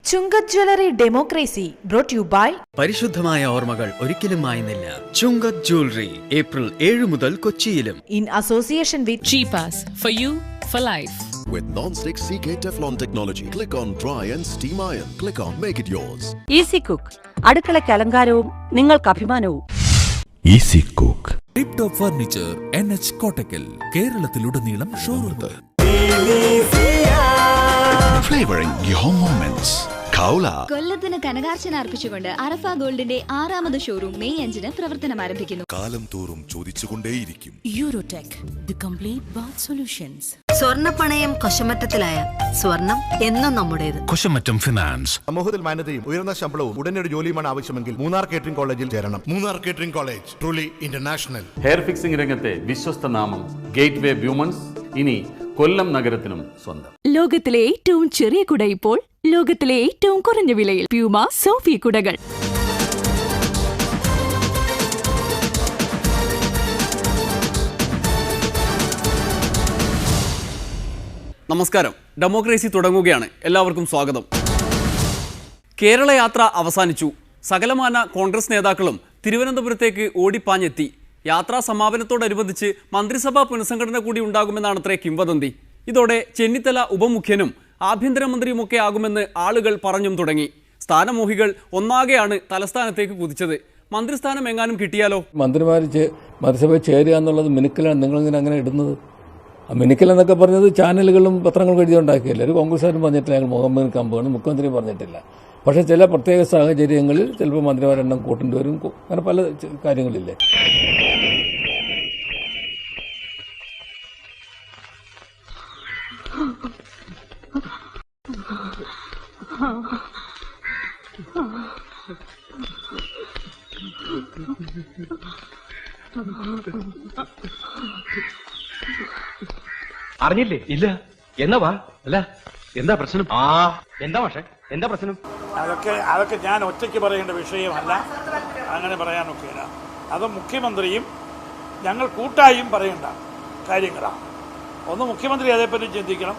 Chungath jewellery democracy brought you by പരിശുദ്ധമായ ഓർമ്മകൾ ഒരിക്കലും മായുന്നില്ല. ചുങ്കത് ജ്വല്ലറി ഏപ്രിൽ 7 മുതൽ കൊച്ചിയിലും. In association with Cheapas for you for life. With non-stick CK Teflon technology. Click on dry and steam iron. Click on make it yours. Easy cook അടുക്കളയ്ക്ക് അലങ്കാരവും നിങ്ങൾക്ക് അഭിമാനവും. Easy cook tip top furniture NH Kottakkal കേരളത്തിലുടനീളം showroom. Flavoring your moments. Kaula. കൊല്ലത്തിന് കനകാർച്ചന അർപ്പിച്ചുകൊണ്ട് അറഫ ഗോൾഡിന്റെ 6ാമത് showroom May 5-ന് പ്രവർത്തനം ആരംഭിക്കുന്നു. കാലം തോറും ചോദിച്ചുകൊണ്ടേയിരിക്കും. Eurotech the complete bath solutions. സ്വർണ്ണപ്പണയം കൊശമറ്റത്തിലായ സ്വർണം എന്നും നമ്മുടേത്. കൊശമറ്റം ഫിനാൻസ്. സമൂഹത്തിൽ മാന്യതയും ഉയർന്ന ശമ്പളവും ഉടനടി ജോലിയുമാണ് ആവശ്യമെങ്കിൽ മൂന്നാർ കേറ്ററിംഗ് കോളേജിൽ ചേരണം. Munnar catering college truly international. Hair fixing രംഗത്തെ വിശ്വസ്ത നാമം ഗേറ്റ് വേ ബ്യൂമൺസ് ഇനി കൊല്ലം നഗരത്തിനും സ്വന്തം. ലോകത്തിലെ ഏറ്റവും ചെറിയ കുട ഇപ്പോൾ ലോകത്തിലെ ഏറ്റവും കുറഞ്ഞ വിലയിൽ. പ്യൂമ സോഫി കുടകൾ. നമസ്കാരം. ഡെമോക്രസി തുടങ്ങുകയാണ്. എല്ലാവർക്കും സ്വാഗതം. കേരള യാത്ര അവസാനിച്ചു. സകലമാന കോൺഗ്രസ് നേതാക്കളും തിരുവനന്തപുരത്തേക്ക് ഓടിപ്പാഞ്ഞെത്തി. യാത്രാ സമാപനത്തോടനുബന്ധിച്ച് മന്ത്രിസഭാ പുനഃസംഘടന കൂടി ഉണ്ടാകുമെന്നാണത്രേ കിംവദന്തി. ഇതോടെ ചെന്നിത്തല ഉപമുഖ്യനും ആഭ്യന്തരമന്ത്രിയുമൊക്കെ ആകുമെന്ന് ആളുകൾ പറഞ്ഞും തുടങ്ങി. സ്ഥാനമോഹികൾ ഒന്നാകെയാണ് തലസ്ഥാനത്തേക്ക് കുതിച്ചത്. മന്ത്രിസ്ഥാനം എങ്ങാനും കിട്ടിയാലോ? മന്ത്രിസഭയിൽ ചേരുക എന്നുള്ളത് മിനുക്കലാണ്. നിങ്ങളിങ്ങനെ അങ്ങനെ ഇടുന്നത്. ആ മിനുക്കൽ എന്നൊക്കെ പറഞ്ഞത് ചാനലുകളും പത്രങ്ങളും എഴുതിയുണ്ടാക്കിയല്ലേ. ഒരു കോൺഗ്രസ്സുകാരും പറഞ്ഞിട്ടില്ല ഞങ്ങൾ മുഹമ്മദ് കമ്പാണ്, മുഖ്യമന്ത്രി പറഞ്ഞിട്ടില്ല. പക്ഷേ ചില പ്രത്യേക സാഹചര്യങ്ങളിൽ ചിലപ്പോൾ മന്ത്രിമാരെണ്ണം കൂട്ടേണ്ടി വരും. അങ്ങനെ പല കാര്യങ്ങളില്ലേ. അറിഞ്ഞില്ലേ? ഇല്ല. എന്നാ വാ. അല്ല എന്താ പ്രശ്നം? എന്താ പക്ഷേ എന്താ പ്രശ്നം? അതൊക്കെ ഞാൻ ഒറ്റയ്ക്ക് പറയേണ്ട വിഷയമല്ല. അങ്ങനെ പറയാനൊക്കെയില്ല. അത് മുഖ്യമന്ത്രിയും ഞങ്ങൾ കൂട്ടായും പറയേണ്ട കാര്യങ്ങളാണ്. ഒന്ന്, മുഖ്യമന്ത്രി അതേപ്പറ്റി ചിന്തിക്കണം.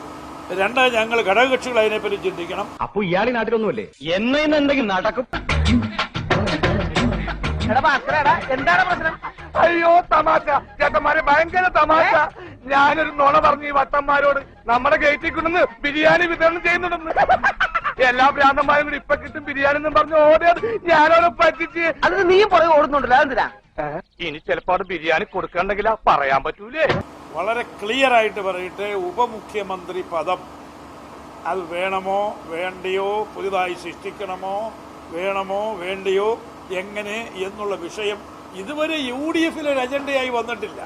രണ്ട്, ഞങ്ങൾ ഘടകകക്ഷികൾ അതിനെപ്പറ്റി ചിന്തിക്കണം. അപ്പൊ ഇയാളി നാട്ടിലൊന്നുമല്ലേ? എന്ന് എന്തെങ്കിലും നടക്കും. എന്താണ് പ്രശ്നം? അയ്യോ തമാശ ചേട്ടന്മാരെ, ഭയങ്കര തമാശ. ഞാനൊരു നുണ പറഞ്ഞു ഈ വട്ടന്മാരോട്. നമ്മുടെ ഗേറ്റിൽ കൊണ്ടുവന്ന് ബിരിയാണി വിതരണം ചെയ്യുന്നുണ്ടെന്ന്. എല്ലാ ഭ്രാന്തന്മാരും കൂടി ഇപ്പൊ കിട്ടും ബിരിയാണി എന്നും പറഞ്ഞു ഓടിയത് ഞാനോട് പറ്റിച്ച്. അത് നീയും പുറകെ ഓടുന്നുണ്ടല്ലോ. അതെന്തിനാ? ഇനി ചിലപ്പോൾ ബിരിയാണി കൊടുക്കണ്ടെങ്കിൽ പറയാൻ പറ്റൂലേ. വളരെ ക്ലിയർ ആയിട്ട് പറയട്ടെ, ഉപമുഖ്യമന്ത്രി പദം അത് വേണമോ വേണ്ടിയോ, പുതുതായി സൃഷ്ടിക്കണമോ വേണമോ വേണ്ടിയോ, എങ്ങനെ എന്നുള്ള വിഷയം ഇതുവരെ UDF ഒരു അജണ്ടയായി വന്നിട്ടില്ല.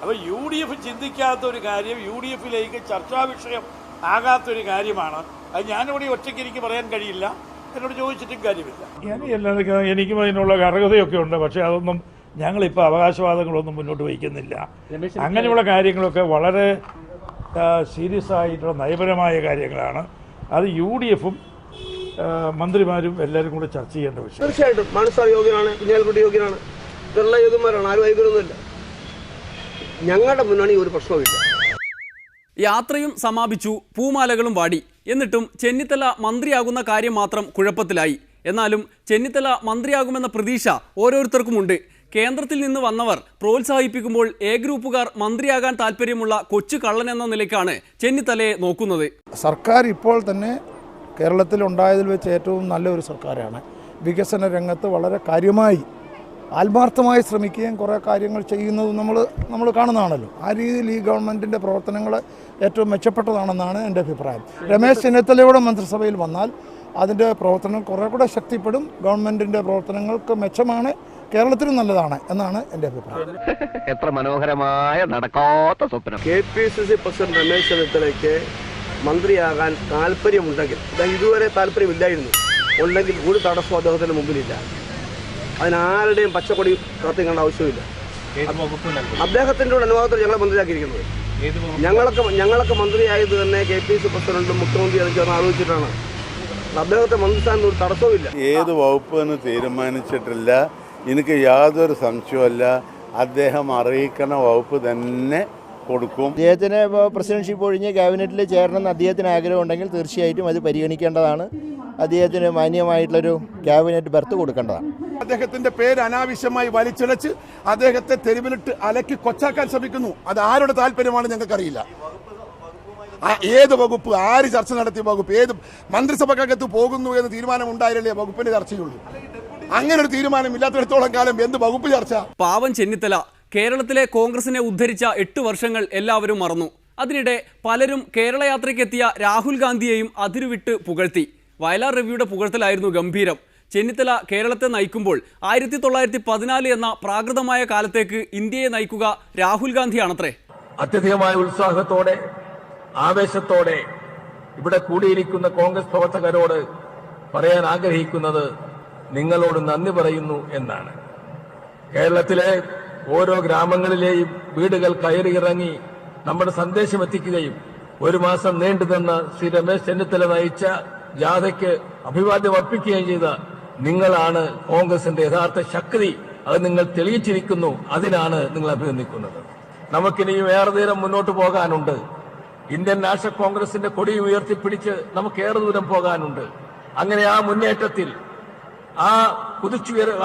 അപ്പോൾ UDF ചിന്തിക്കാത്തൊരു കാര്യം, UDFിലേക്ക് ചർച്ചാ വിഷയം ആകാത്തൊരു കാര്യമാണ്. അത് ഞാനിവിടെ ഒറ്റയ്ക്ക് എനിക്ക് പറയാൻ കഴിയില്ല. എന്നോട് ചോദിച്ചിട്ടും കാര്യമില്ല. എനിക്കും അതിനുള്ള അർഹതയൊക്കെ ഉണ്ട്. പക്ഷേ അതൊന്നും ഞങ്ങളിപ്പോൾ അവകാശവാദങ്ങളൊന്നും മുന്നോട്ട് വയ്ക്കുന്നില്ല. അങ്ങനെയുള്ള കാര്യങ്ങളൊക്കെ വളരെ സീരിയസ് ആയിട്ടുള്ള നയപരമായ കാര്യങ്ങളാണ്. അത് UDFും മന്ത്രിമാരും എല്ലാവരും കൂടെ ചർച്ച ചെയ്യേണ്ട വിഷയം. തീർച്ചയായിട്ടും മാനസാർ യോഗ്യനാണ്, കുഞ്ഞാലിക്കുട്ടി യോഗ്യനാണ്, ഇവരെല്ലാം യോഗ്യന്മാരാണ്. ആരും യോഗ്യരൊന്നുമില്ല. ഞങ്ങളുടെ മുന്നണി ഒരു പ്രശ്നവുമില്ല. യാത്രയും സമാപിച്ചു, പൂമാലകളും വാടി. എന്നിട്ടും ചെന്നിത്തല മന്ത്രിയാകുന്ന കാര്യം മാത്രം കുഴപ്പത്തിലായി. എന്നാലും ചെന്നിത്തല മന്ത്രിയാകുമെന്ന പ്രതീക്ഷ ഓരോരുത്തർക്കുമുണ്ട്. കേന്ദ്രത്തിൽ നിന്ന് വന്നവർ പ്രോത്സാഹിപ്പിക്കുമ്പോൾ ഗ്രൂപ്പുകാർ മന്ത്രിയാകാൻ താല്പര്യമുള്ള കൊച്ചു കള്ളൻ എന്ന നിലയ്ക്കാണ് ചെന്നിത്തലയെ നോക്കുന്നത്. സർക്കാർ ഇപ്പോൾ തന്നെ കേരളത്തിൽ ഉണ്ടായതിൽ വെച്ച് ഏറ്റവും നല്ലൊരു സർക്കാരാണ്. വികസന രംഗത്ത് വളരെ കാര്യമായി ആത്മാർത്ഥമായി ശ്രമിക്കുകയും കുറേ കാര്യങ്ങൾ ചെയ്യുന്നതും നമ്മൾ കാണുന്നതാണല്ലോ. ആ രീതിയിൽ ഈ ഗവൺമെൻറ്റിൻ്റെ പ്രവർത്തനങ്ങൾ ഏറ്റവും മെച്ചപ്പെട്ടതാണെന്നാണ് എൻ്റെ അഭിപ്രായം. രമേശ് ചെന്നിത്തലയുടെ മന്ത്രിസഭയിൽ വന്നാൽ അതിൻ്റെ പ്രവർത്തനം കുറേ കൂടെ ശക്തിപ്പെടും. ഗവൺമെൻറ്റിൻ്റെ പ്രവർത്തനങ്ങൾക്ക് മെച്ചമാണ്, കേരളത്തിനും നല്ലതാണ് എന്നാണ് എൻ്റെ അഭിപ്രായം. എത്ര മനോഹരമായ നടക്കാത്ത സ്വപ്നം. KPCC പ്രസിഡന്റ് രമേശ് ചെന്നിത്തലയ്ക്ക് മന്ത്രിയാകാൻ താല്പര്യമുണ്ടെങ്കിൽ, ഇതുവരെ താല്പര്യമില്ലായിരുന്നു, ഉണ്ടെങ്കിൽ ഒരു തടസ്സം അദ്ദേഹത്തിന് മുമ്പിലില്ല. അതിനാരുടെയും പച്ചക്കൊടി കത്തിക്കേണ്ട ആവശ്യമില്ല. അദ്ദേഹത്തിൻ്റെ അനുവാദത്തിൽ ഞങ്ങളെ മന്ത്രിയാക്കിയിരിക്കുന്നത്. ഞങ്ങളൊക്കെ മന്ത്രിയായത് തന്നെ KPCC പ്രസിഡന്റും മുഖ്യമന്ത്രി അതൊക്കെ ആലോചിച്ചിട്ടാണ്. അദ്ദേഹത്തെ മന്ത്രിസ്ഥാനത്ത് ഒരു തടസ്സവുമില്ല. ഏത് വകുപ്പെന്ന് തീരുമാനിച്ചിട്ടില്ല. എനിക്ക് യാതൊരു സംശയമല്ല. അദ്ദേഹം അറിയിക്കുന്ന വകുപ്പ് തന്നെ കൊടുക്കും. അദ്ദേഹത്തിന് ഇപ്പോൾ പ്രസിഡൻഷിപ്പ് ഒഴിഞ്ഞ് ക്യാബിനറ്റിൽ ചേരണമെന്ന് അദ്ദേഹത്തിന് ആഗ്രഹം ഉണ്ടെങ്കിൽ തീർച്ചയായിട്ടും അത് പരിഗണിക്കേണ്ടതാണ്. അദ്ദേഹത്തിന് മാന്യമായിട്ടുള്ളൊരു ക്യാബിനറ്റ് ബർത്ത് കൊടുക്കേണ്ടതാണ്. അദ്ദേഹത്തിന്റെ പേര് അനാവശ്യമായി വലിച്ചിഴച്ച് അദ്ദേഹത്തെ തെരുവിലിട്ട് അലക്കി കൊച്ചാക്കാൻ ശ്രമിക്കുന്നു. അത് ആരുടെ താല്പര്യമാണ് ഞങ്ങൾക്കറിയില്ല. ഏത് വകുപ്പ്, ആര് ചർച്ച നടത്തിയ വകുപ്പ്, ഏത് മന്ത്രിസഭക്കകത്ത് പോകുന്നു എന്ന് തീരുമാനം ഉണ്ടായാലേ വകുപ്പിന്റെ ചർച്ചയുള്ളൂ. അങ്ങനെ ഒരു തീരുമാനം ഇല്ലാത്തിടത്തോളം കാലം എന്ത് വകുപ്പ് ചർച്ച? പാവം ചെന്നിത്തല കേരളത്തിലെ കോൺഗ്രസിനെ ഉദ്ധരിച്ച 8 വർഷങ്ങൾ എല്ലാവരും മറന്നു. അതിനിടെ പലരും കേരള യാത്രയ്ക്കെത്തിയ രാഹുൽ ഗാന്ധിയെയും അതിരുവിട്ട് പുകഴ്ത്തി. വയലാർ രവിയുടെ പുകഴ്ത്തലായിരുന്നു ഗംഭീരം. ചെന്നിത്തല കേരളത്തെ നയിക്കുമ്പോൾ 1914 എന്ന പ്രാകൃതമായ കാലത്തേക്ക് ഇന്ത്യയെ നയിക്കുക രാഹുൽ ഗാന്ധിയാണത്രേ. അത്യധികമായ ഉത്സാഹത്തോടെ ആവേശത്തോടെ ഇവിടെ കൂടിയിരിക്കുന്ന കോൺഗ്രസ് പ്രവർത്തകരോട് പറയാൻ ആഗ്രഹിക്കുന്നത് നിങ്ങളോട് നന്ദി പറയുന്നു എന്നാണ്. കേരളത്തിലെ ഓരോ ഗ്രാമങ്ങളിലെയും വീടുകൾ കയറിയിറങ്ങി നമ്മുടെ സന്ദേശം എത്തിക്കുകയും 1 മാസം നീണ്ടുനിന്ന ശ്രീ രമേശ് ചെന്നിത്തല നയിച്ച ജാഥയ്ക്ക് അഭിവാദ്യം അർപ്പിക്കുകയും ചെയ്ത നിങ്ങളാണ് കോൺഗ്രസിന്റെ യഥാർത്ഥ ശക്തി. അത് നിങ്ങൾ തെളിയിച്ചിരിക്കുന്നു. അതിനാണ് നിങ്ങൾ അഭിനന്ദിക്കുന്നത്. നമുക്കിനിയും ഏറെ ദൂരം മുന്നോട്ട് പോകാനുണ്ട്. ഇന്ത്യൻ നാഷണൽ കോൺഗ്രസിന്റെ കൊടി ഉയർത്തിപ്പിടിച്ച് നമുക്ക് ഏറെ ദൂരം പോകാനുണ്ട്. അങ്ങനെ ആ മുന്നേറ്റത്തിൽ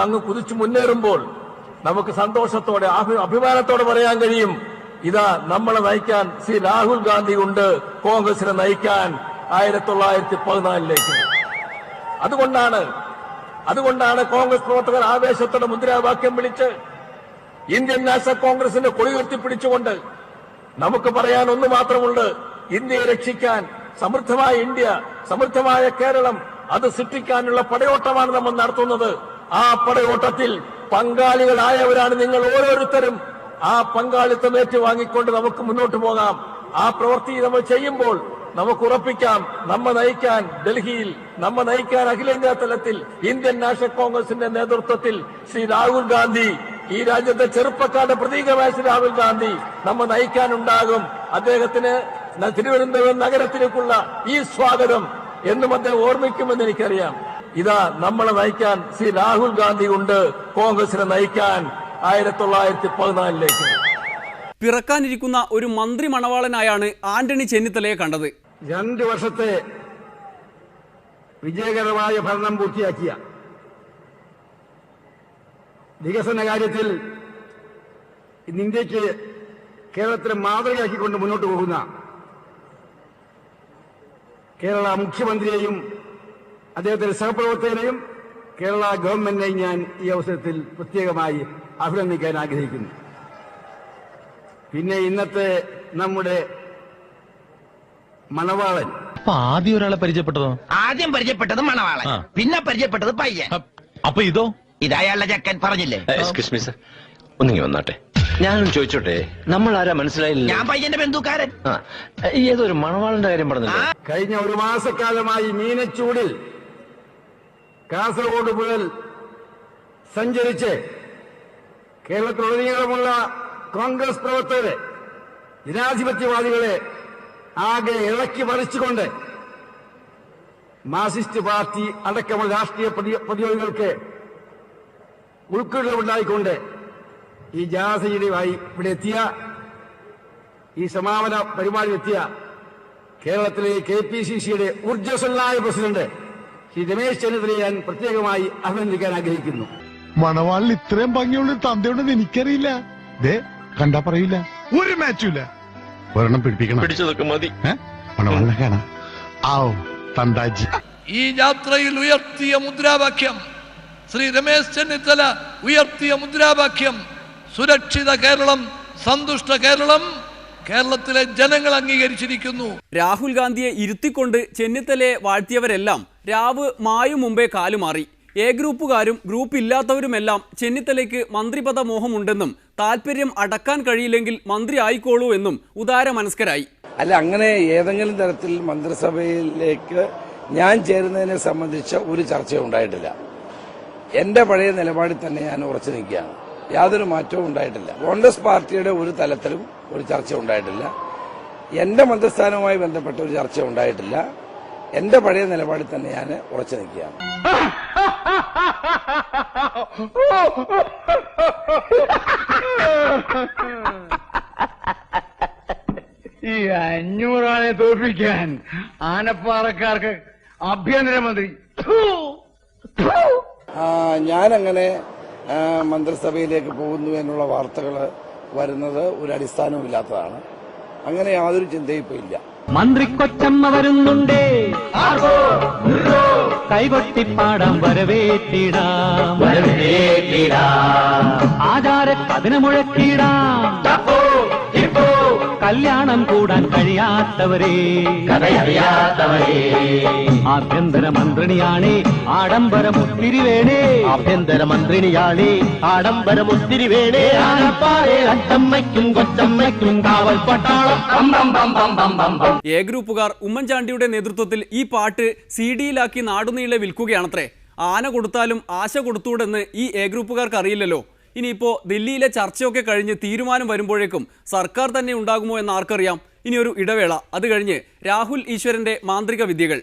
അങ്ങ് കുതിച്ചു മുന്നേറുമ്പോൾ നമുക്ക് സന്തോഷത്തോടെ അഭിമാനത്തോടെ പറയാൻ കഴിയും, ഇതാ നമ്മളെ നയിക്കാൻ ശ്രീ രാഹുൽ ഗാന്ധി ഉണ്ട് കോൺഗ്രസിനെ നയിക്കാൻ 1914ലേക്ക്. അതുകൊണ്ടാണ് കോൺഗ്രസ് പ്രവർത്തകർ ആവേശത്തോടെ മുദ്രാവാക്യം വിളിച്ച് ഇന്ത്യൻ നാഷണൽ കോൺഗ്രസിന്റെ കൊടി ഉയർത്തിപ്പിടിച്ചുകൊണ്ട് നമുക്ക് പറയാൻ ഒന്ന് മാത്രമുണ്ട്, ഇന്ത്യയെ രക്ഷിക്കാൻ സമൃദ്ധമായ ഇന്ത്യ, സമൃദ്ധമായ കേരളം അത് സൃഷ്ടിക്കാനുള്ള പടയോട്ടമാണ് നമ്മൾ നടത്തുന്നത്. ആ പടയോട്ടത്തിൽ പങ്കാളികളായവരാണ് നിങ്ങൾ ഓരോരുത്തരും. ആ പങ്കാളിത്തം ഏറ്റുവാങ്ങിക്കൊണ്ട് നമുക്ക് മുന്നോട്ട് പോകാം. ആ പ്രവൃത്തി നമ്മൾ ചെയ്യുമ്പോൾ നമുക്ക് ഉറപ്പിക്കാം, നമ്മെ നയിക്കാൻ ഡൽഹിയിൽ, നമ്മെ നയിക്കാൻ അഖിലേന്ത്യാ തലത്തിൽ ഇന്ത്യൻ നാഷണൽ കോൺഗ്രസിന്റെ നേതൃത്വത്തിൽ ശ്രീ രാഹുൽ ഗാന്ധി, ഈ രാജ്യത്തെ ചെറുപ്പക്കാരുടെ പ്രതീകമായ ശ്രീ രാഹുൽ ഗാന്ധി നമ്മെ നയിക്കാനുണ്ടാകും. അദ്ദേഹത്തിന് തിരുവനന്തപുരം നഗരത്തിലേക്കുള്ള ഈ സ്വാഗതം എന്നും അദ്ദേഹം ഓർമ്മിക്കുമെന്ന് എനിക്കറിയാം. ഇതാ നമ്മളെ നയിക്കാൻ ശ്രീ രാഹുൽ ഗാന്ധി ഉണ്ട് കോൺഗ്രസിനെ നയിക്കാൻ 1914ലേക്ക്. പിറക്കാനിരിക്കുന്ന ഒരു മന്ത്രി മണവാളനായാണ് ആന്റണി ചെന്നിത്തലയെ കണ്ടത്. 2 വർഷത്തെ വിജയകരമായ ഭരണം പൂർത്തിയാക്കിയ, വികസന കാര്യത്തിൽ ഇന്ന് ഇന്ത്യക്ക് കേരളത്തിലെ മാതൃകയാക്കിക്കൊണ്ട് മുന്നോട്ട് പോകുന്ന കേരള മുഖ്യമന്ത്രിയെയും അദ്ദേഹത്തിന്റെ സഹപ്രവർത്തകരെയും കേരള ഗവൺമെന്റിനെയും ഞാൻ ഈ അവസരത്തിൽ പ്രത്യേകമായി അഭിനന്ദിക്കാൻ ആഗ്രഹിക്കുന്നു. പിന്നെ ഇന്നത്തെ നമ്മുടെ മണവാളൻ. ആദ്യം ഒരാളെ പരിചയപ്പെട്ടതോ? ആദ്യം പരിചയപ്പെട്ടത് മണവാളൻ, പിന്നെ പരിചയപ്പെട്ടത് പയ്യൻ. അപ്പൊ ഇതോ? ഇതയാളുടെ ചക്കൻ പറഞ്ഞില്ലേ? എക്സ്ക്യൂസ് മീ സർ, ഒന്നിങ്ങി വന്നാട്ടെ. ഞാനൊന്ന് ചോദിച്ചോട്ടെ, നമ്മൾ ആരാ മനസ്സിലായില്ല? ഞാൻ പയ്യന്റെ ബന്ധുക്കാരൻ. ഏതൊരു മണവാളന്റെ കാര്യം പറഞ്ഞില്ലേ? കഴിഞ്ഞ 1 മാസക്കാലമായി മീനച്ചൂടിൽ കാസർഗോഡ് മുതൽ സഞ്ചരിച്ച് കേരളത്തിലുടനീളമുള്ള കോൺഗ്രസ് പ്രവർത്തകരെ, ജനാധിപത്യവാദികളെ ആകെ ഇളക്കി മറിച്ചുകൊണ്ട് മാർക്സിസ്റ്റ് പാർട്ടി അടക്കമുള്ള രാഷ്ട്രീയ പ്രതിയോഗികൾക്ക് ഉൾക്കൊള്ളുണ്ടായിക്കൊണ്ട് ഈ ജാഥയുമായി ഇവിടെ എത്തിയ, ഈ സമാപന പരിപാടി എത്തിയ കേരളത്തിലെ KPCCയുടെ ഊർജ്ജസ്വലനായ പ്രസിഡന്റ് ശ്രീ രമേശ് ചെന്നിത്തലയെ ഞാൻ പ്രത്യേകമായി അഭിനന്ദിക്കാൻ ആഗ്രഹിക്കുന്നു. മണവാളിൽ ഇത്രയും ഭംഗിയുള്ള തന്തയുണ്ടെന്ന് എനിക്കറിയില്ല. കണ്ടാ പറയില്ല, ഒരു മാച്ചുമില്ല. ഒരെണ്ണം പിടിപ്പിക്കണം. പിടിച്ചതൊക്കെ മതി. മണവാളിനെ കാണാം. ആവോ തണ്ടാജി. ഈ യാത്രയിൽ ഉയർത്തിയ മുദ്രാവാക്യം, ശ്രീ രമേശ് ചെന്നിത്തല ഉയർത്തിയ മുദ്രാവാക്യം, സുരക്ഷിത കേരളം, സന്തുഷ്ട കേരളം, കേരളത്തിലെ ജനങ്ങൾ അംഗീകരിച്ചിരിക്കുന്നു. രാഹുൽ ഗാന്ധിയെ ഇരുത്തിക്കൊണ്ട് ചെന്നിത്തലയെ വാഴ്ത്തിയവരെല്ലാം രാവ് മായും മുമ്പേ കാലുമാറി. എ ഗ്രൂപ്പുകാരും ഗ്രൂപ്പ് ഇല്ലാത്തവരുമെല്ലാം ചെന്നിത്തലയ്ക്ക് മന്ത്രിപദ മോഹമുണ്ടെന്നും താല്പര്യം അടക്കാൻ കഴിയില്ലെങ്കിൽ മന്ത്രി ആയിക്കോളൂ എന്നും ഉദാര മനസ്കരായി. അല്ല, അങ്ങനെ ഏതെങ്കിലും തരത്തിൽ മന്ത്രിസഭയിലേക്ക് ഞാൻ ചേരുന്നതിനെ സംബന്ധിച്ച ഒരു ചർച്ച ഉണ്ടായിട്ടില്ല. എന്റെ പഴയ നിലപാടിൽ തന്നെ ഞാൻ ഉറച്ചു നിൽക്കുകയാണ്. യാതൊരു മാറ്റവും ഉണ്ടായിട്ടില്ല. കോൺഗ്രസ് പാർട്ടിയുടെ ഒരു തലത്തിലും ഒരു ചർച്ച ഉണ്ടായിട്ടില്ല. എന്റെ മന്ത്രിസ്ഥാനവുമായി ബന്ധപ്പെട്ട ഒരു ചർച്ച ഉണ്ടായിട്ടില്ല. എന്റെ പഴയ നിലപാടിൽ തന്നെ ഞാൻ ഉറച്ചു നിൽക്കുകയാണ്. ഈ 500 ആളെ തോൽപ്പിക്കാൻ ആനപ്പാറക്കാർക്ക് ആഭ്യന്തരമന്ത്രി ഞാനങ്ങനെ മന്ത്രിസഭയിലേക്ക് പോകുന്നു എന്നുള്ള വാർത്തകൾ വരുന്നത് ഒരു അടിസ്ഥാനമില്ലാത്തതാണ്. അങ്ങനെ യാതൊരു ചിന്തയും ഇപ്പൊ ഇല്ല. മന്ത്രിക്കൊച്ചമ്മ വരുന്നുണ്ടേ, കൈകൊട്ടിപ്പാടാം വരവേറ്റിടാം, ആചാര കഥന മുഴക്കിടാം, കല്യാണം കൂടാൻ കഴിയാത്തവരെ, ആഭ്യന്തര മന്ത്രിണിയാണേ ആഡംബരമൊത്തിരി വേണേ, ആഭ്യന്തര മന്ത്രിണിയാണേ ആഡംബരമൊത്തിരി വേണേ, അച്ചമ്മയ്ക്കും കൊച്ചമ്മയ്ക്കും കാവൽ പട്ടാളം. എ ഗ്രൂപ്പുകാർ ഉമ്മൻചാണ്ടിയുടെ നേതൃത്വത്തിൽ ഈ പാട്ട് CD-യിലാക്കി നാടുനീളെ വിൽക്കുകയാണത്രേ. ആന കൊടുത്താലും ആശ കൊടുത്തൂടെന്ന് ഈ എ ഗ്രൂപ്പുകാർക്ക് അറിയില്ലല്ലോ. ഇനിയിപ്പോൾ ദില്ലിയിലെ ചർച്ചയൊക്കെ കഴിഞ്ഞ് തീരുമാനം വരുമ്പോഴേക്കും സർക്കാർ തന്നെ ഉണ്ടാകുമോ എന്ന് ആർക്കറിയാം. ഇനിയൊരു ഇടവേള, അത് കഴിഞ്ഞ് രാഹുൽ ഈശ്വരന്റെ മാന്ത്രിക വിദ്യകൾ.